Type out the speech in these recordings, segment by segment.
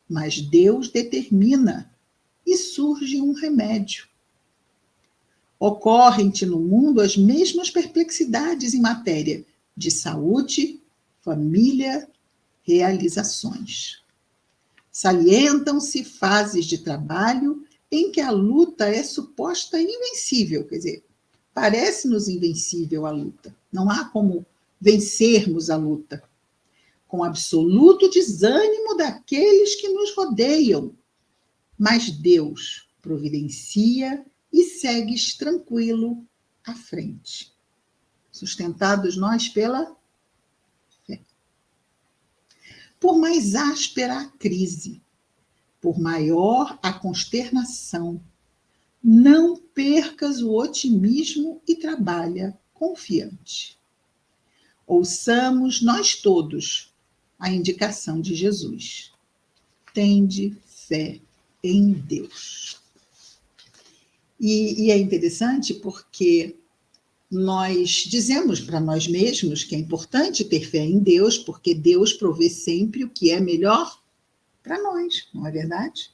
mas Deus determina e surge um remédio. Ocorrem-te no mundo as mesmas perplexidades em matéria de saúde, família, realizações. Salientam-se fases de trabalho em que a luta é suposta invencível, quer dizer, parece-nos invencível a luta. Não há como vencermos a luta. Com absoluto desânimo daqueles que nos rodeiam. Mas Deus providencia e segues tranquilo à frente. Sustentados nós pela fé. Por mais áspera a crise, por maior a consternação, não percas o otimismo e trabalha confiante. Ouçamos nós todos a indicação de Jesus. Tende fé em Deus. E é interessante porque nós dizemos para nós mesmos que é importante ter fé em Deus, porque Deus provê sempre o que é melhor para nós, não é verdade?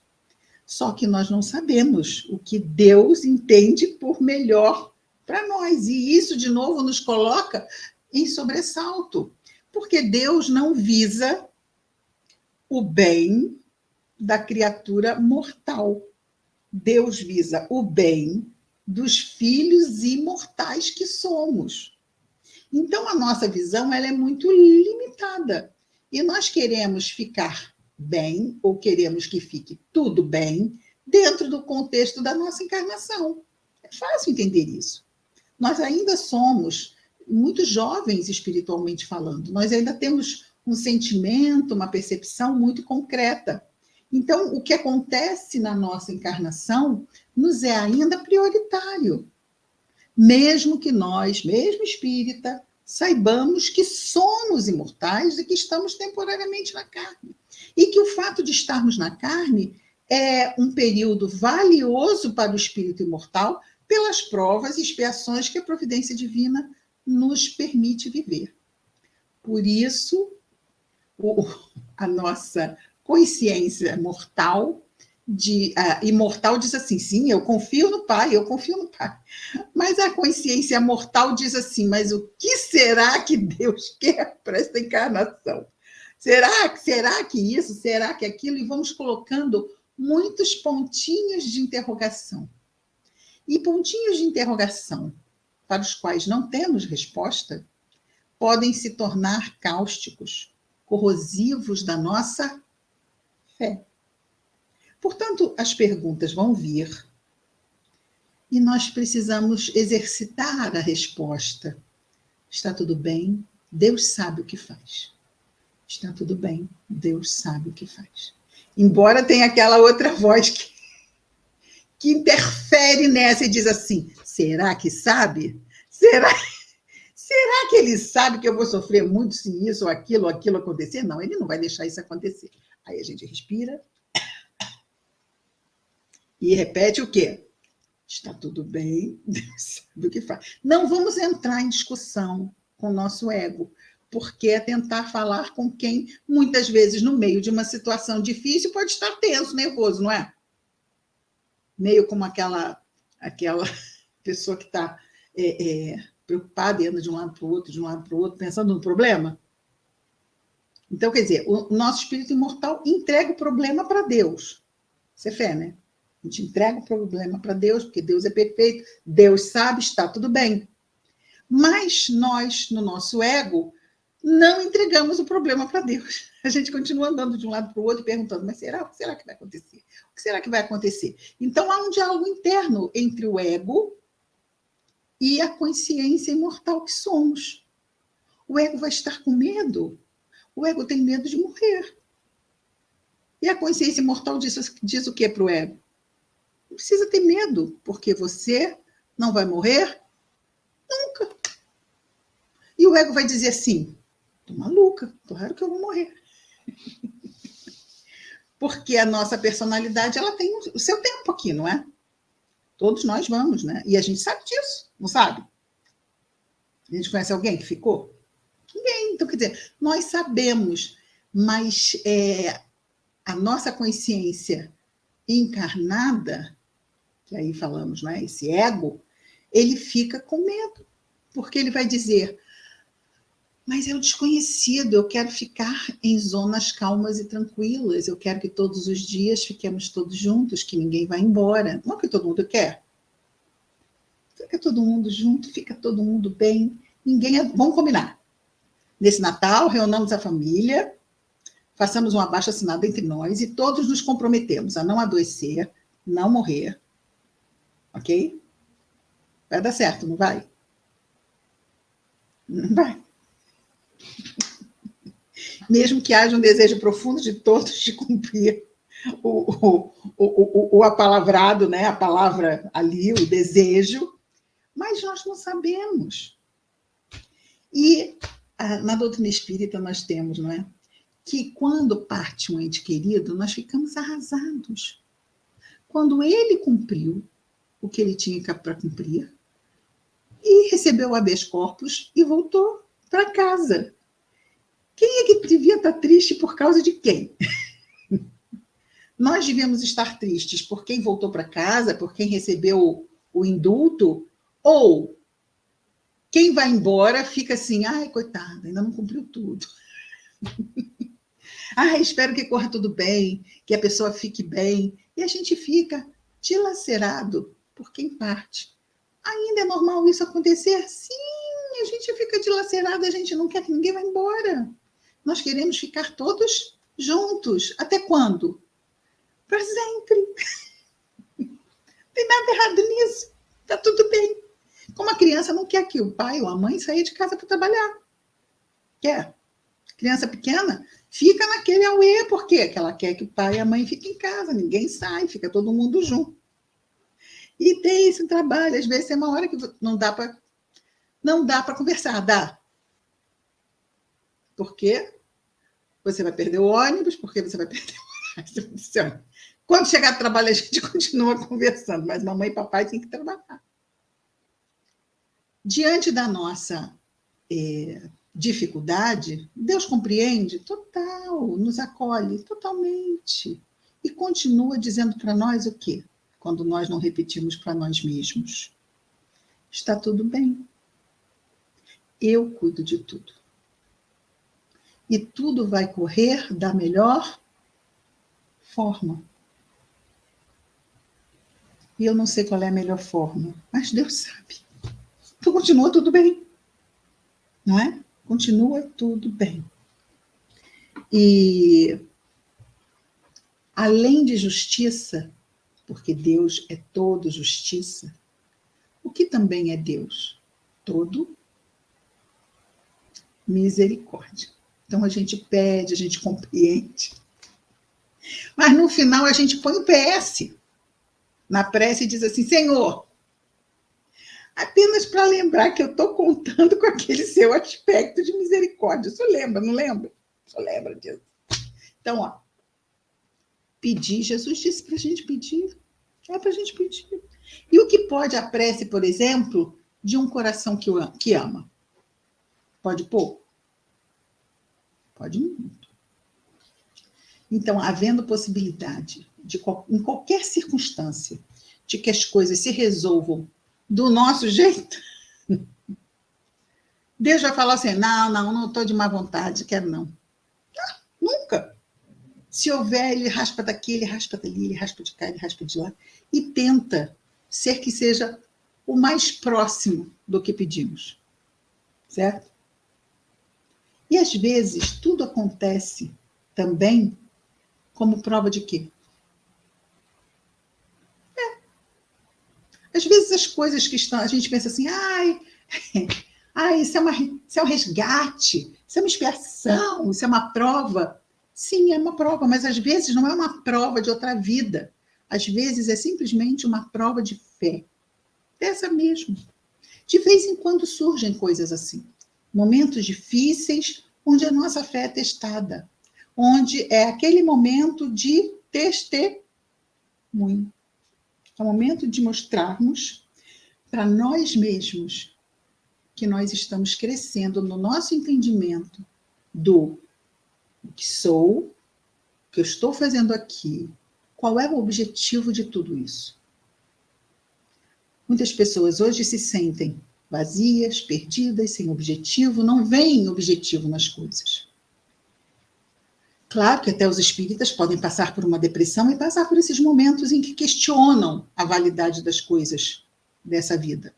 Só que nós não sabemos o que Deus entende por melhor para nós. E isso, de novo, nos coloca em sobressalto, porque Deus não visa o bem da criatura mortal. Deus visa o bem dos filhos imortais que somos. Então, a nossa visão ela é muito limitada. E nós queremos ficar bem, ou queremos que fique tudo bem, dentro do contexto da nossa encarnação. É fácil entender isso. Nós ainda somos muito jovens espiritualmente falando. Nós ainda temos um sentimento, uma percepção muito concreta. Então, o que acontece na nossa encarnação nos é ainda prioritário. Mesmo que nós, mesmo espírita, saibamos que somos imortais e que estamos temporariamente na carne. E que o fato de estarmos na carne é um período valioso para o espírito imortal pelas provas e expiações que a providência divina nos permite viver. Por isso, a nossa consciência mortal, imortal diz assim, sim, eu confio no Pai, eu confio no Pai. Mas a consciência mortal diz assim, mas o que será que Deus quer para esta encarnação? Será que isso? Será que aquilo? E vamos colocando muitos pontinhos de interrogação. E pontinhos de interrogação para os quais não temos resposta podem se tornar cáusticos, corrosivos da nossa fé. Portanto, as perguntas vão vir e nós precisamos exercitar a resposta. Está tudo bem? Deus sabe o que faz. Está tudo bem? Deus sabe o que faz. Embora tenha aquela outra voz que interfere nessa e diz assim, será que sabe? Será que ele sabe que eu vou sofrer muito se isso ou aquilo acontecer? Não, ele não vai deixar isso acontecer. Aí a gente respira e repete o quê? Está tudo bem, Deus sabe o que faz. Não vamos entrar em discussão com o nosso ego, porque é tentar falar com quem, muitas vezes, no meio de uma situação difícil, pode estar tenso, nervoso, não é? Meio como aquela pessoa que está preocupada e anda de um lado para o outro, pensando no problema. Então, quer dizer, o nosso espírito imortal entrega o problema para Deus. Isso é fé, né? A gente entrega o problema para Deus, porque Deus é perfeito, Deus sabe, está tudo bem. Mas nós, no nosso ego, não entregamos o problema para Deus. A gente continua andando de um lado para o outro e perguntando, mas o que será que vai acontecer? O que será que vai acontecer? Então, há um diálogo interno entre o ego e a consciência imortal que somos. O ego vai estar com medo. O ego tem medo de morrer. E a consciência imortal diz o que para o ego? Não precisa ter medo, porque você não vai morrer nunca. E o ego vai dizer assim, tô maluca, claro que eu vou morrer. Porque a nossa personalidade, ela tem o seu tempo aqui, não é? Todos nós vamos, né? E a gente sabe disso, não sabe? A gente conhece alguém que ficou? Ninguém. Então, quer dizer, nós sabemos, mas a nossa consciência encarnada, que aí falamos, não é? Esse ego, ele fica com medo, porque ele vai dizer: mas é o desconhecido, eu quero ficar em zonas calmas e tranquilas, eu quero que todos os dias fiquemos todos juntos, que ninguém vá embora. Não é o que todo mundo quer? Fica todo mundo junto, fica todo mundo bem, ninguém é... Vamos combinar. Nesse Natal, reunamos a família, façamos um abaixo-assinado entre nós e todos nos comprometemos a não adoecer, não morrer, ok? Vai dar certo, não vai? Não vai. Mesmo que haja um desejo profundo de todos de cumprir o apalavrado, né? A palavra ali, o desejo, mas nós não sabemos. E na doutrina espírita nós temos, não é? Que quando parte um ente querido, nós ficamos arrasados. Quando ele cumpriu o que ele tinha para cumprir, e recebeu o habeas corpus e voltou para casa. Quem é que devia estar triste por causa de quem? Nós devemos estar tristes por quem voltou para casa, por quem recebeu o indulto, ou quem vai embora fica assim: ai, coitada, ainda não cumpriu tudo. Ai, espero que corra tudo bem, que a pessoa fique bem. E a gente fica dilacerado por quem parte. Ainda é normal isso acontecer? Sim, a gente fica dilacerado, a gente não quer que ninguém vá embora. Nós queremos ficar todos juntos. Até quando? Para sempre. Não tem nada errado nisso. Está tudo bem. Como a criança não quer que o pai ou a mãe saia de casa para trabalhar. Quer? Criança pequena fica naquele auê, por quê? Porque ela quer que o pai e a mãe fiquem em casa, ninguém sai, fica todo mundo junto. E tem esse trabalho, às vezes tem uma hora que não dá para conversar, dá. Por quê? Você vai perder o ônibus, porque você vai perder o ônibus. Quando chegar do trabalho, a gente continua conversando, mas mamãe e papai têm que trabalhar. Diante da nossa dificuldade, Deus compreende total, nos acolhe totalmente. E continua dizendo para nós o quê? Quando nós não repetimos para nós mesmos: está tudo bem. Eu cuido de tudo. E tudo vai correr da melhor forma. E eu não sei qual é a melhor forma, mas Deus sabe. Então continua tudo bem. Não é? Continua tudo bem. E além de justiça, porque Deus é todo justiça, o que também é Deus? Todo misericórdia. Então a gente pede, a gente compreende. Mas no final a gente põe o PS na prece e diz assim: Senhor, apenas para lembrar que eu estou contando com aquele seu aspecto de misericórdia. Você lembra, não lembra? Você lembra disso? Então, ó, pedir, Jesus disse para a gente pedir. É para a gente pedir. E o que pode a prece, por exemplo, de um coração que ama? Pode pouco? Pode muito. Então, havendo possibilidade, em qualquer circunstância, de que as coisas se resolvam do nosso jeito, Deus vai falar assim: não estou de má vontade, quero não. Nunca. Se houver, ele raspa daqui, ele raspa dali, ele raspa de cá, ele raspa de lá, e tenta ser que seja o mais próximo do que pedimos. Certo? E às vezes tudo acontece também como prova de quê? Às vezes as coisas que estão, a gente pensa assim: isso é um resgate, isso é uma expiação, isso é uma prova. Sim, é uma prova, mas às vezes não é uma prova de outra vida. Às vezes é simplesmente uma prova de fé. Dessa mesmo. De vez em quando surgem coisas assim. Momentos difíceis onde a nossa fé é testada. Onde é aquele momento de testemunho. É o momento de mostrarmos para nós mesmos que nós estamos crescendo no nosso entendimento do que sou, que eu estou fazendo aqui, qual é o objetivo de tudo isso? Muitas pessoas hoje se sentem vazias, perdidas, sem objetivo, não veem objetivo nas coisas. Claro que até os espíritas podem passar por uma depressão e passar por esses momentos em que questionam a validade das coisas dessa vida,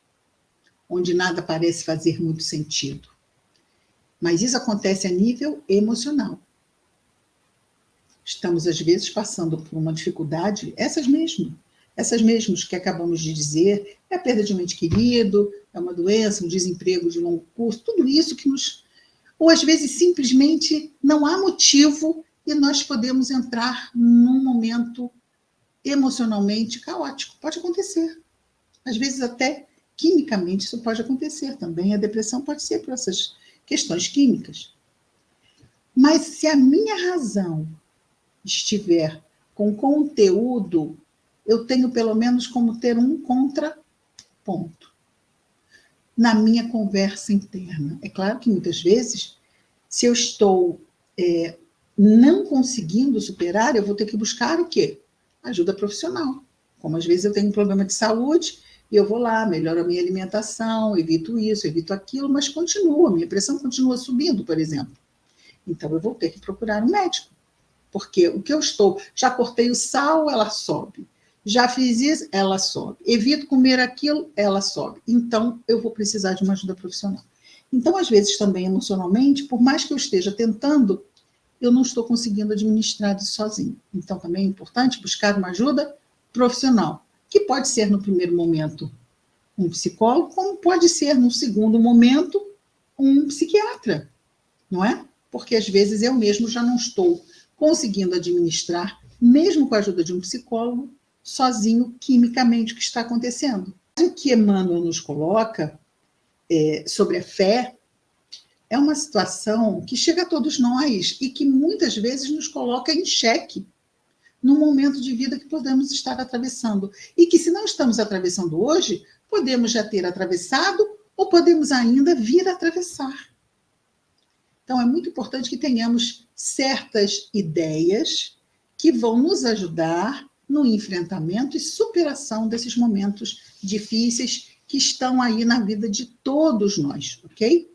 onde nada parece fazer muito sentido. Mas isso acontece a nível emocional. Estamos, às vezes, passando por uma dificuldade, essas mesmas que acabamos de dizer, é a perda de um ente querido, é uma doença, um desemprego de longo curso, tudo isso que nos... Ou, às vezes, simplesmente não há motivo e nós podemos entrar num momento emocionalmente caótico. Pode acontecer. Às vezes, até quimicamente, isso pode acontecer também. A depressão pode ser por essas questões químicas. Mas se a minha razão estiver com conteúdo, eu tenho pelo menos como ter um contraponto na minha conversa interna. É claro que muitas vezes, se eu estou não conseguindo superar, eu vou ter que buscar o quê? Ajuda profissional. Como às vezes eu tenho um problema de saúde, e eu vou lá, melhoro a minha alimentação, evito isso, evito aquilo, mas continua, minha pressão continua subindo, por exemplo. Então eu vou ter que procurar um médico. Porque o que eu estou, já cortei o sal, ela sobe. Já fiz isso, ela sobe. Evito comer aquilo, ela sobe. Então, eu vou precisar de uma ajuda profissional. Então, às vezes, também emocionalmente, por mais que eu esteja tentando, eu não estou conseguindo administrar isso sozinho. Então, também é importante buscar uma ajuda profissional, que pode ser, no primeiro momento, um psicólogo, como pode ser, no segundo momento, um psiquiatra, não é? Porque, às vezes, eu mesmo já não estou conseguindo administrar, mesmo com a ajuda de um psicólogo, sozinho, quimicamente, o que está acontecendo. O que Emmanuel nos coloca sobre a fé é uma situação que chega a todos nós e que muitas vezes nos coloca em xeque no momento de vida que podemos estar atravessando. E que, se não estamos atravessando hoje, podemos já ter atravessado ou podemos ainda vir a atravessar. Então, é muito importante que tenhamos certas ideias que vão nos ajudar no enfrentamento e superação desses momentos difíceis que estão aí na vida de todos nós, ok?